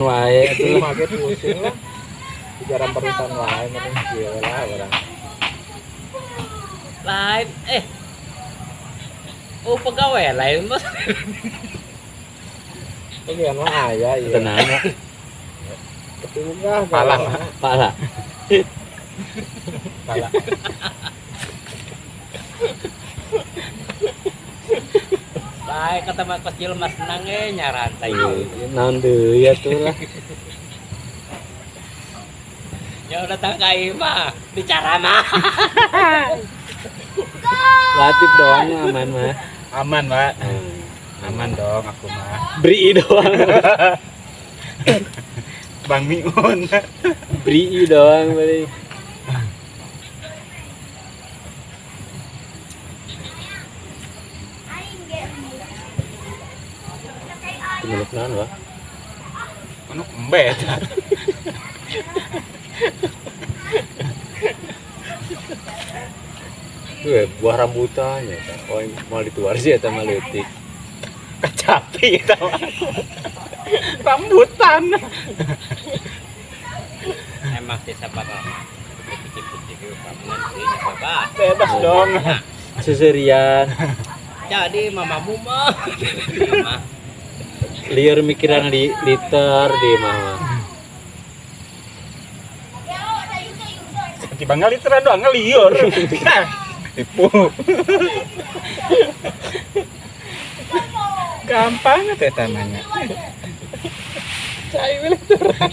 Wae atuh Make pusing lah. Jarang perutan wae mending kieu lah urang. Lain pegawai lain mas. Bagian mah aya ieu. tenang ya. Ketunggah Pala. Lain kata mas kecil mas senang nyarantai. Naon deui atuh lah. Ya udah tangkai mah bicara mah. Latif doang mah aman mah. Aman, Pak. Aman dong aku mah. Bri doang. Bang Miun. Bri doang bari. Menurut naon wah? Anu embet. Tuh buah rambutannya ta. Oh mau dituar sih eta mah leutik. Kecapi eta mah. Rambutan. Emang sih sabar lah. Putih-putih itu kamu nanti sabar. Bebas dong. Seserian. Jadi mamamu mah. Mama. Liar mikiran liter di mah. Tiba ngaliteran doang ngeliur. Tipu. Gampang teh tanahnya. Cai literan.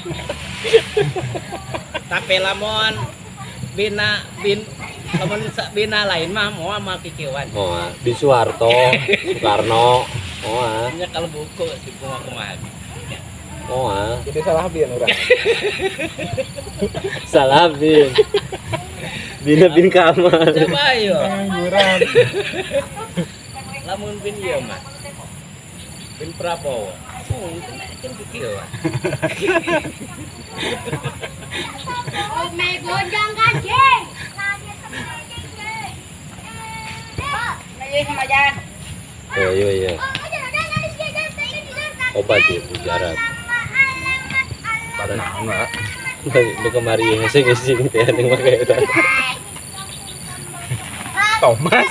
Tapi lamun bina lain mah mau sama kiciwan. Oh, di Soeharto, Soekarno. Oh, Hanya kalau buku si kumaha. oh, Jadi salah bian urang. salah bin. Bina bin Kamal. Coba ayo. Ngurang. Lamun bin ieu mah. Bin Prabowo. Oh, itu kan kiciwan. May gonjang kajeng. Lagi sama Jan. Oh iya iya. Obat ya mujarab. Pada naon, Pak? Lu kemari ngesing-ngesing teh ning make eta. Thomas.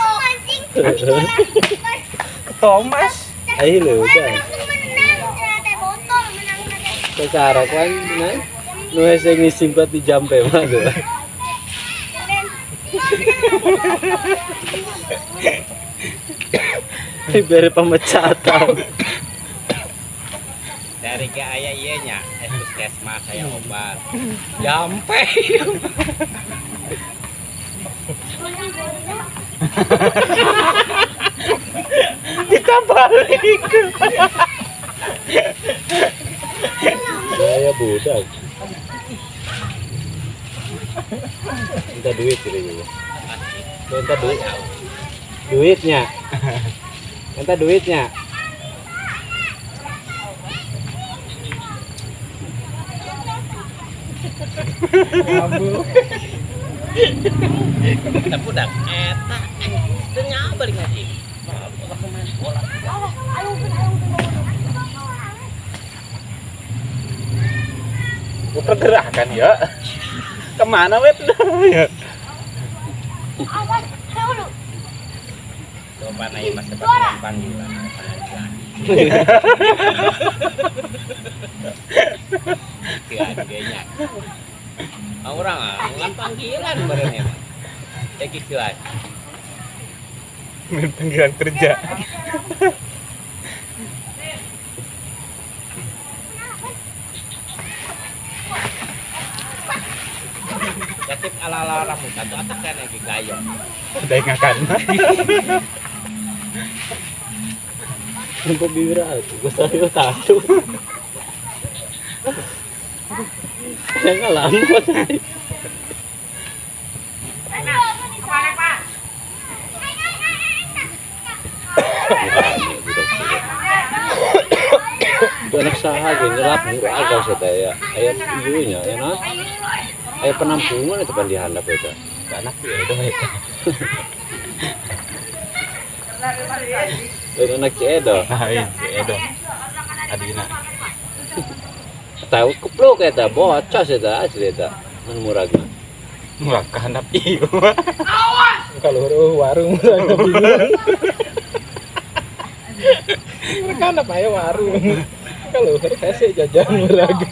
Thomas. Ai leuh kan. Secara kan nah. Nu hese ngising pat di jampe mah tuh. Bere pemecatan. Dari ke ayah iya nya, puskesmas saya obat. Jampe. Kita balik. Saya budak. Minta duit gitu. Minta duit. Duitnya. Minta duitnya. Kita budak eta teu balik ngaji. Main bola. Pergerakan ya. Kemana wet? Ya. Coba naik mas sebagai panggilan. Kian orang ngan panggilan bareng emang. Ya gitu aja. Panggilan kerja. Ketip ala-ala rambutan tuh atak kan lagi gaya. Udah ngakan. Untuk viral tuh, gue tahu tahu. Yang lama tadi. Itu anak saha ge ngelap agak saya aya ibunya ya nah. Aya penampungan itu pan dihandap eta. Anak ya udah itu. Anak Cedo. Nah, iya, Edo. Adina. tahu keplok eta bocas eta asli eta mun muragna. Murah kehandap ieu. Kalau warung mereka bingung. Mereka apa ya warung? Kalau saya jajan mereka.